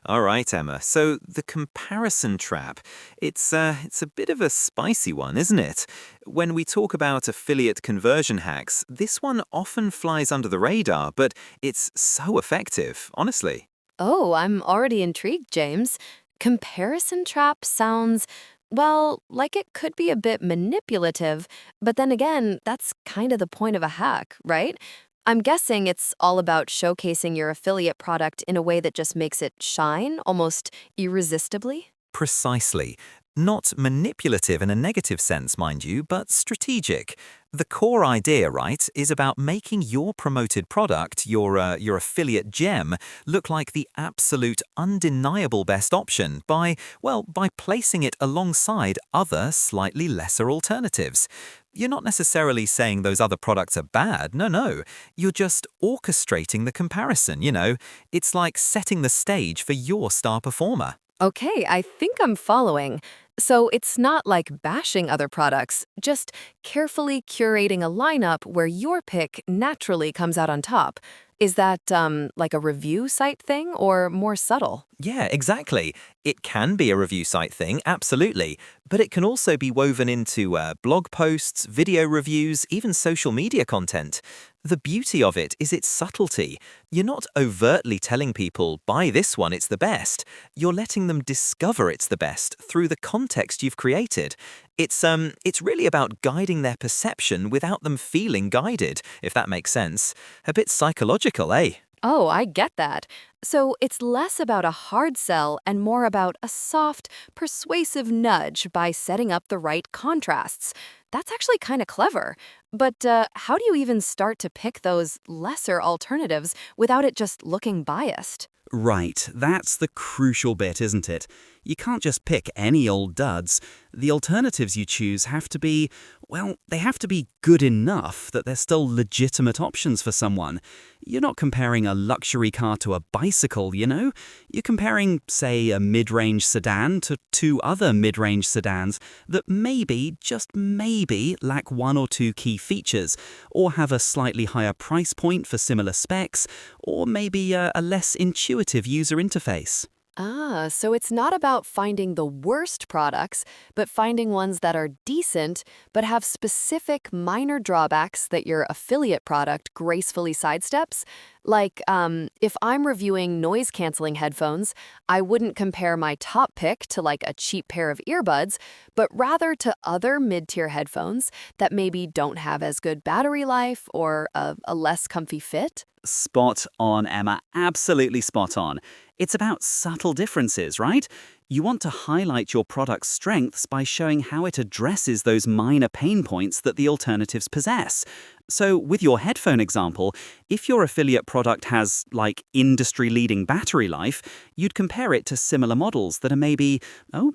All right, Emma. So the comparison trap, it's a bit of a spicy one, isn't it? When we talk about affiliate conversion hacks, this one often flies under the radar, but it's so effective, honestly. Oh, I'm already intrigued, James. Comparison trap sounds, well, like it could be a bit manipulative, but then again, that's kind of the point of a hack, right? I'm guessing it's all about showcasing your affiliate product in a way that just makes it shine almost irresistibly. Precisely. Not manipulative in a negative sense, mind you, but strategic. The core idea, right, is about making your promoted product, your affiliate gem, look like the absolute undeniable best option by placing it alongside other slightly lesser alternatives. You're not necessarily saying those other products are bad, no. You're just orchestrating the comparison. It's like setting the stage for your star performer. Okay, I think I'm following. So it's not like bashing other products, just carefully curating a lineup where your pick naturally comes out on top. Is that like a review site thing or more subtle? Yeah, exactly. It can be a review site thing, absolutely, but it can also be woven into blog posts, video reviews, even social media content. The beauty of it is its subtlety. You're not overtly telling people, buy this one, it's the best. You're letting them discover it's the best through the context you've created. It's really about guiding their perception without them feeling guided, if that makes sense. A bit psychological, eh? Oh, I get that. So it's less about a hard sell and more about a soft, persuasive nudge by setting up the right contrasts. That's actually kind of clever. But how do you even start to pick those lesser alternatives without it just looking biased? Right, that's the crucial bit, isn't it? You can't just pick any old duds. The alternatives you choose have to be, well, they have to be good enough that they're still legitimate options for someone. You're not comparing a luxury car to a bicycle. You're comparing, say, a mid-range sedan to two other mid-range sedans that maybe, just maybe, lack one or two key features, or have a slightly higher price point for similar specs, or maybe a less intuitive user interface. Ah, so it's not about finding the worst products, but finding ones that are decent, but have specific minor drawbacks that your affiliate product gracefully sidesteps. Like, if I'm reviewing noise canceling headphones, I wouldn't compare my top pick to like a cheap pair of earbuds, but rather to other mid tier headphones that maybe don't have as good battery life or a less comfy fit. Spot on, Emma. Absolutely spot on. It's about subtle differences, right? You want to highlight your product's strengths by showing how it addresses those minor pain points that the alternatives possess. So, with your headphone example, if your affiliate product has, like, industry-leading battery life, you'd compare it to similar models that are maybe,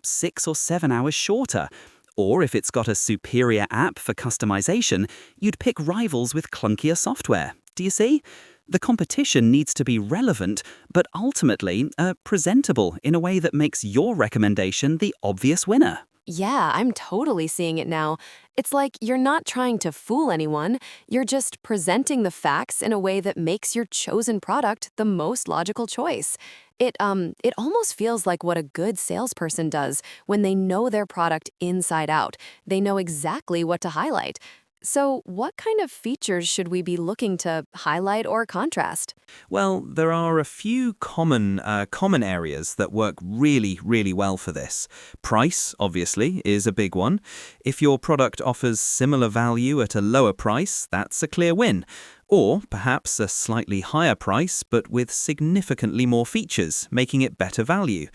6 or 7 hours shorter. Or if it's got a superior app for customization, you'd pick rivals with clunkier software. Do you see? The competition needs to be relevant, but ultimately presentable in a way that makes your recommendation the obvious winner. Yeah, I'm totally seeing it now. It's like you're not trying to fool anyone, you're just presenting the facts in a way that makes your chosen product the most logical choice. It almost feels like what a good salesperson does when they know their product inside out. They know exactly what to highlight. So, what kind of features should we be looking to highlight or contrast? Well, there are a few common areas that work really well for this. Price, obviously, is a big one. If your product offers similar value at a lower price, that's a clear win. Or perhaps a slightly higher price, but with significantly more features, making it better value.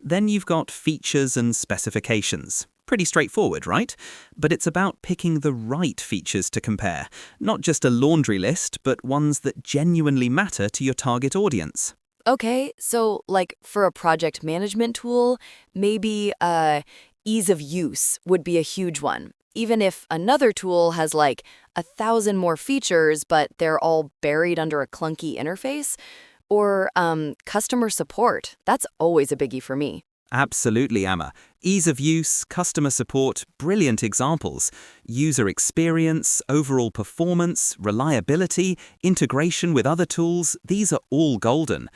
Then you've got features and specifications. Pretty straightforward, right? But it's about picking the right features to compare, not just a laundry list, but ones that genuinely matter to your target audience. Okay, so like for a project management tool, maybe ease of use would be a huge one. Even if another tool has like 1,000 more features, but they're all buried under a clunky interface. Or customer support, that's always a biggie for me. Absolutely, Emma. Ease of use, customer support, brilliant examples. User experience, overall performance, reliability, integration with other tools, these are all golden.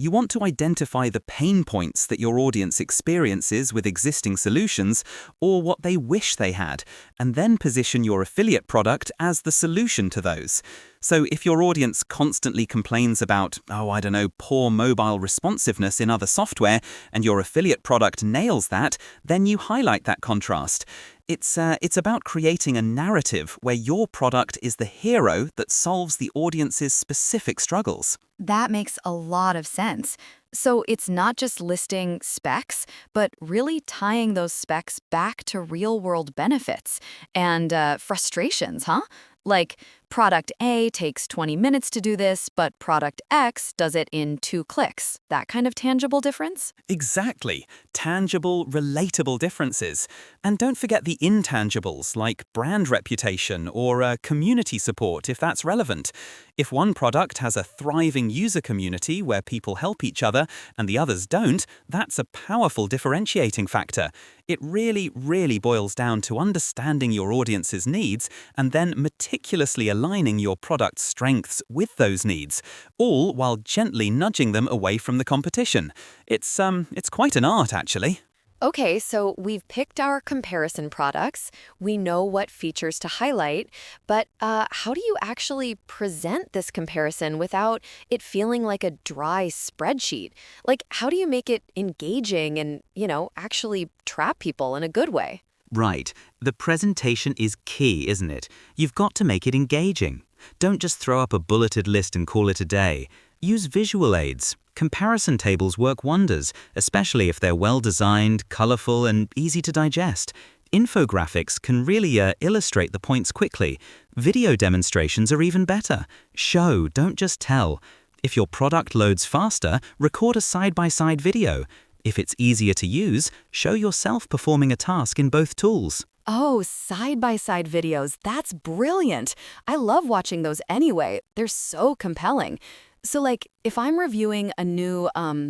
You want to identify the pain points that your audience experiences with existing solutions or what they wish they had, and then position your affiliate product as the solution to those. So if your audience constantly complains about, poor mobile responsiveness in other software, and your affiliate product nails that, then you highlight that contrast. It's about creating a narrative where your product is the hero that solves the audience's specific struggles. That makes a lot of sense. So it's not just listing specs, but really tying those specs back to real-world benefits and frustrations, huh? Like, product A takes 20 minutes to do this, but product X does it in 2 clicks. That kind of tangible difference? Exactly. Tangible, relatable differences. And don't forget the intangibles like brand reputation or community support if that's relevant. If one product has a thriving user community where people help each other and the others don't, that's a powerful differentiating factor. It really, really boils down to understanding your audience's needs and then meticulously aligning your product's strengths with those needs, all while gently nudging them away from the competition. It's quite an art, actually. Okay, so we've picked our comparison products, we know what features to highlight, but how do you actually present this comparison without it feeling like a dry spreadsheet? Like, how do you make it engaging and, actually trap people in a good way? Right. The presentation is key, isn't it? You've got to make it engaging. Don't just throw up a bulleted list and call it a day. Use visual aids. Comparison tables work wonders, especially if they're well-designed, colorful, and easy to digest. Infographics can really illustrate the points quickly. Video demonstrations are even better. Show, don't just tell. If your product loads faster, record a side-by-side video. If it's easier to use, show yourself performing a task in both tools. Oh, side-by-side videos, that's brilliant. I love watching those anyway. They're so compelling. So like, if I'm reviewing a new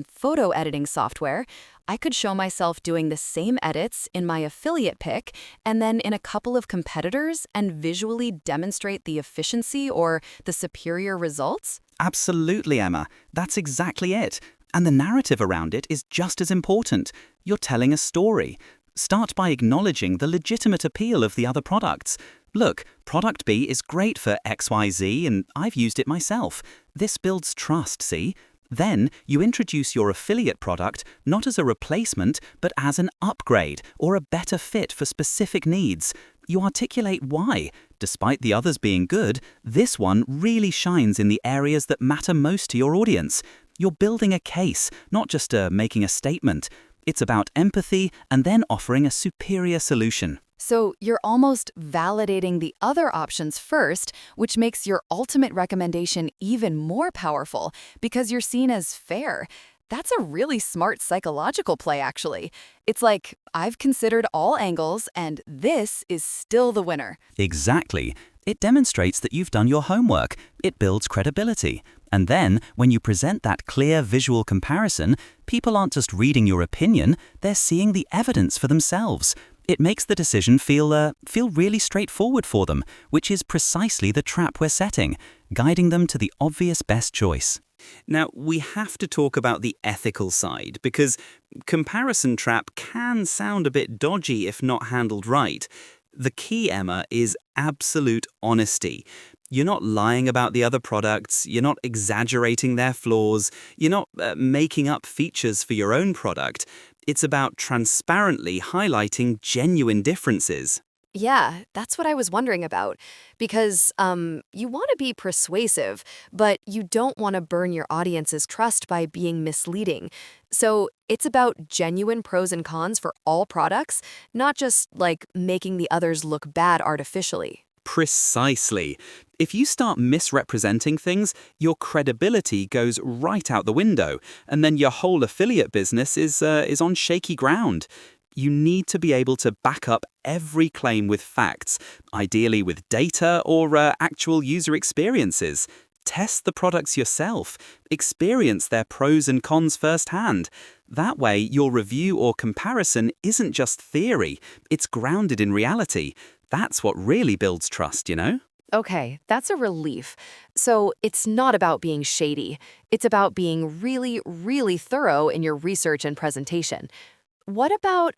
photo editing software, I could show myself doing the same edits in my affiliate pick and then in a couple of competitors and visually demonstrate the efficiency or the superior results? Absolutely, Emma. That's exactly it. And the narrative around it is just as important. You're telling a story. Start by acknowledging the legitimate appeal of the other products. Look, product B is great for XYZ and I've used it myself. This builds trust, see? Then you introduce your affiliate product not as a replacement, but as an upgrade or a better fit for specific needs. You articulate why. Despite the others being good, this one really shines in the areas that matter most to your audience. You're building a case, not just making a statement. It's about empathy and then offering a superior solution. So you're almost validating the other options first, which makes your ultimate recommendation even more powerful because you're seen as fair. That's a really smart psychological play, actually. It's like, I've considered all angles, and this is still the winner. Exactly. It demonstrates that you've done your homework. It builds credibility. And then, when you present that clear visual comparison, people aren't just reading your opinion, they're seeing the evidence for themselves. It makes the decision feel really straightforward for them, which is precisely the trap we're setting, guiding them to the obvious best choice. Now, we have to talk about the ethical side, because comparison trap can sound a bit dodgy if not handled right. The key, Emma, is absolute honesty. You're not lying about the other products, you're not exaggerating their flaws, you're not making up features for your own product. It's about transparently highlighting genuine differences. Yeah, that's what I was wondering about. Because you want to be persuasive, but you don't want to burn your audience's trust by being misleading. So it's about genuine pros and cons for all products, not just like making the others look bad artificially. Precisely. If you start misrepresenting things, your credibility goes right out the window, and then your whole affiliate business is on shaky ground. You need to be able to back up every claim with facts, ideally with data or actual user experiences. Test the products yourself. Experience their pros and cons firsthand. That way, your review or comparison isn't just theory, it's grounded in reality. That's what really builds trust, you know? Okay, that's a relief. So it's not about being shady. It's about being really, really thorough in your research and presentation. What about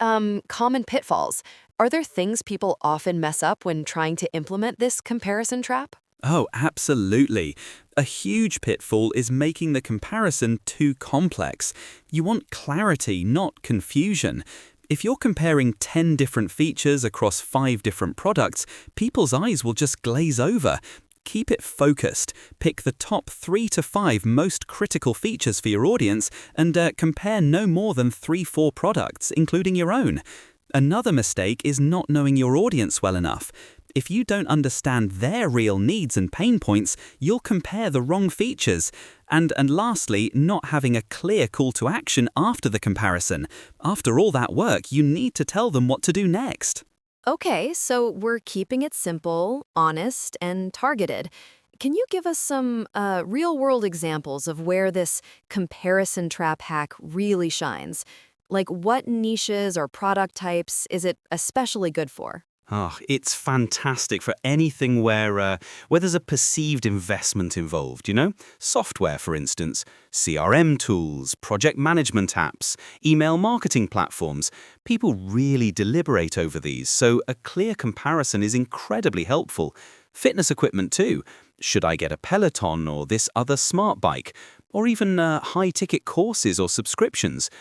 common pitfalls? Are there things people often mess up when trying to implement this comparison trap? Oh, absolutely. A huge pitfall is making the comparison too complex. You want clarity, not confusion. If you're comparing 10 different features across 5 different products, people's eyes will just glaze over. Keep it focused. Pick the top 3 to 5 most critical features for your audience and compare no more than 3-4 products, including your own. Another mistake is not knowing your audience well enough. If you don't understand their real needs and pain points, you'll compare the wrong features. And lastly, not having a clear call to action after the comparison. After all that work, you need to tell them what to do next. Okay, so we're keeping it simple, honest, and targeted. Can you give us some real-world examples of where this comparison trap hack really shines? Like what niches or product types is it especially good for? It's fantastic for anything where there's a perceived investment involved, you know? Software, for instance, CRM tools, project management apps, email marketing platforms. People really deliberate over these, so a clear comparison is incredibly helpful. Fitness equipment too. Should I get a Peloton or this other smart bike? Or even high-ticket courses or subscriptions?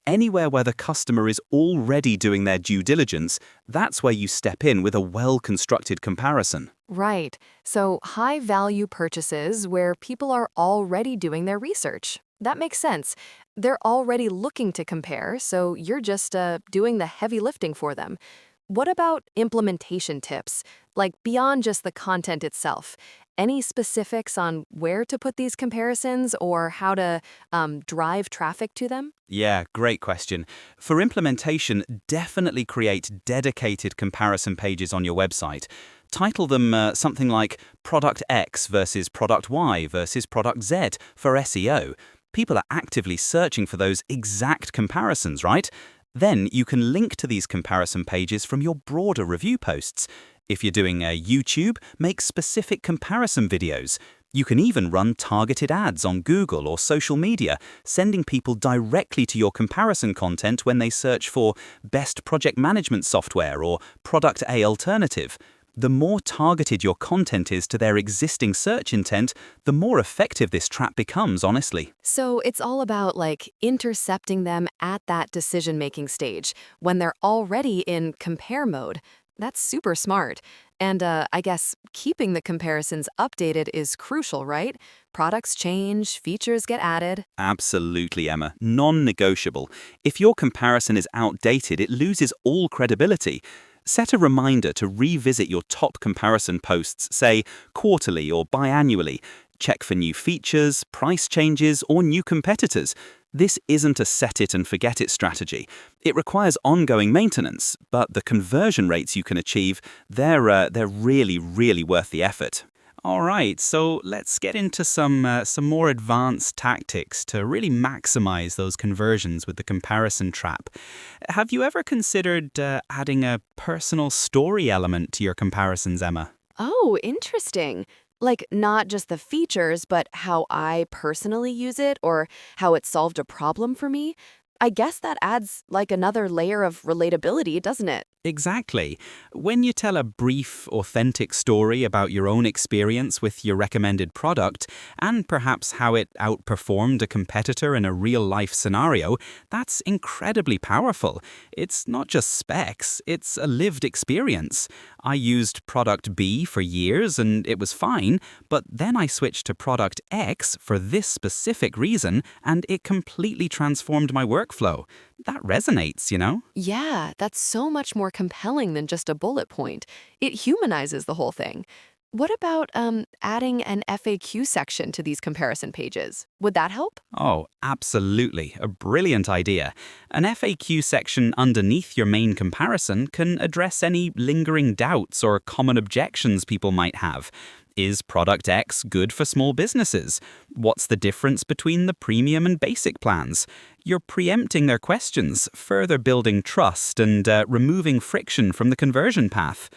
Anywhere where the customer is already doing their due diligence, that's where you step in with a well-constructed comparison. Right. So high-value purchases where people are already doing their research. That makes sense. They're already looking to compare, so you're just doing the heavy lifting for them. What about implementation tips? Like beyond just the content itself. Any specifics on where to put these comparisons or how to drive traffic to them? Yeah, great question. For implementation, definitely create dedicated comparison pages on your website. Title them something like Product X versus Product Y versus Product Z for SEO. People are actively searching for those exact comparisons, right? Then you can link to these comparison pages from your broader review posts. If you're doing a YouTube, make specific comparison videos. You can even run targeted ads on Google or social media, sending people directly to your comparison content when they search for best project management software or product A alternative. The more targeted your content is to their existing search intent, the more effective this trap becomes, honestly. So it's all about like intercepting them at that decision-making stage when they're already in compare mode. That's super smart. And I guess keeping the comparisons updated is crucial, right? Products change, features get added. Absolutely, Emma. Non-negotiable. If your comparison is outdated, it loses all credibility. Set a reminder to revisit your top comparison posts, say, quarterly or biannually. Check for new features, price changes, or new competitors. This isn't a set-it-and-forget-it strategy. It requires ongoing maintenance, but the conversion rates you can achieve, they're really, really worth the effort. All right, so let's get into some more advanced tactics to really maximize those conversions with the comparison trap. Have you ever considered adding a personal story element to your comparisons, Emma? Oh, interesting. Like not just the features, but how I personally use it or how it solved a problem for me. I guess that adds like another layer of relatability, doesn't it? Exactly. When you tell a brief, authentic story about your own experience with your recommended product, and perhaps how it outperformed a competitor in a real-life scenario, that's incredibly powerful. It's not just specs, it's a lived experience. I used product B for years and it was fine, but then I switched to product X for this specific reason, and it completely transformed my workflow. That resonates, you know? Yeah, that's so much more compelling than just a bullet point. It humanizes the whole thing. What about adding an FAQ section to these comparison pages? Would that help? Oh, absolutely. A brilliant idea. An FAQ section underneath your main comparison can address any lingering doubts or common objections people might have. Is product X good for small businesses? What's the difference between the premium and basic plans? You're preempting their questions, further building trust and removing friction from the conversion path.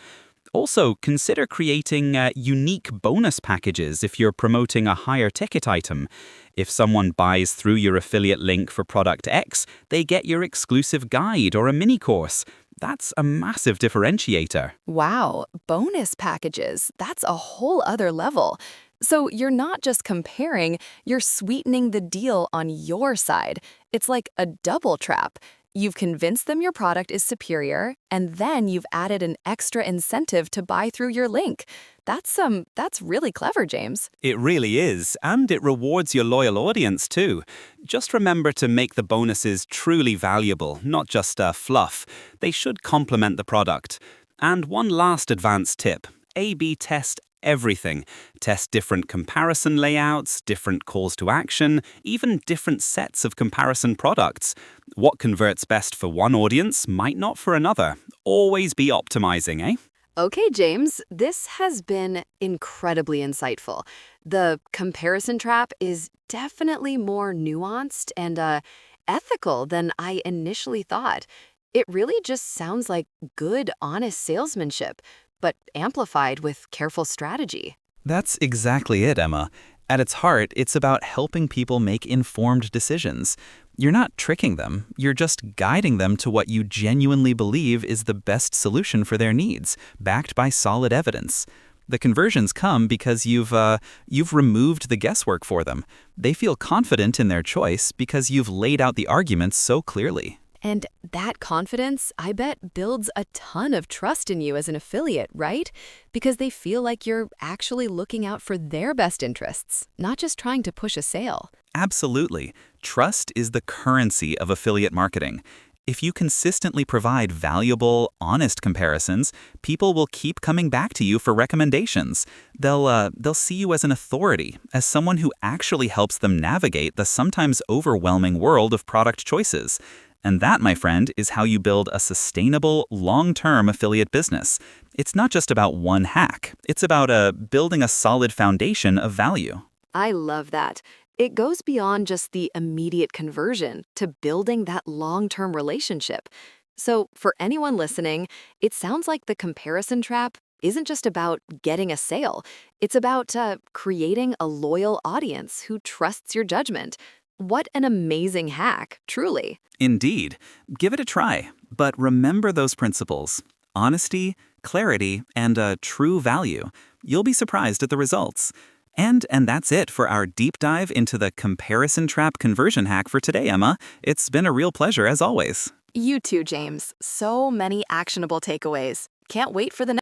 Also, consider creating unique bonus packages if you're promoting a higher ticket item. If someone buys through your affiliate link for product X, they get your exclusive guide or a mini course. That's a massive differentiator. Wow, bonus packages. That's a whole other level. So you're not just comparing, you're sweetening the deal on your side. It's like a double trap. You've convinced them your product is superior, and then you've added an extra incentive to buy through your link. That's really clever, James. It really is, and it rewards your loyal audience too. Just remember to make the bonuses truly valuable, not just fluff. They should complement the product. And one last advanced tip: A/B test everything. Test different comparison layouts, different calls to action, even different sets of comparison products. What converts best for one audience might not for another. Always be optimizing, eh? Okay, James, this has been incredibly insightful. The comparison trap is definitely more nuanced and ethical than I initially thought. It really just sounds like good, honest salesmanship, but amplified with careful strategy. That's exactly it, Emma. At its heart, it's about helping people make informed decisions. You're not tricking them, you're just guiding them to what you genuinely believe is the best solution for their needs, backed by solid evidence. The conversions come because you've removed the guesswork for them. They feel confident in their choice because you've laid out the arguments so clearly. And that confidence, I bet, builds a ton of trust in you as an affiliate, right? Because they feel like you're actually looking out for their best interests, not just trying to push a sale. Absolutely. Trust is the currency of affiliate marketing. If you consistently provide valuable, honest comparisons, people will keep coming back to you for recommendations. They'll see you as an authority, as someone who actually helps them navigate the sometimes overwhelming world of product choices. And that, my friend, is how you build a sustainable, long-term affiliate business. It's not just about one hack. It's about building a solid foundation of value. I love that. It goes beyond just the immediate conversion to building that long-term relationship. So for anyone listening, it sounds like the comparison trap isn't just about getting a sale. It's about creating a loyal audience who trusts your judgment. What an amazing hack, truly. Indeed. Give it a try. But remember those principles: honesty, clarity, and a true value. You'll be surprised at the results. And that's it for our deep dive into the comparison trap conversion hack for today, Emma. It's been a real pleasure as always. You too, James. So many actionable takeaways. Can't wait for the next.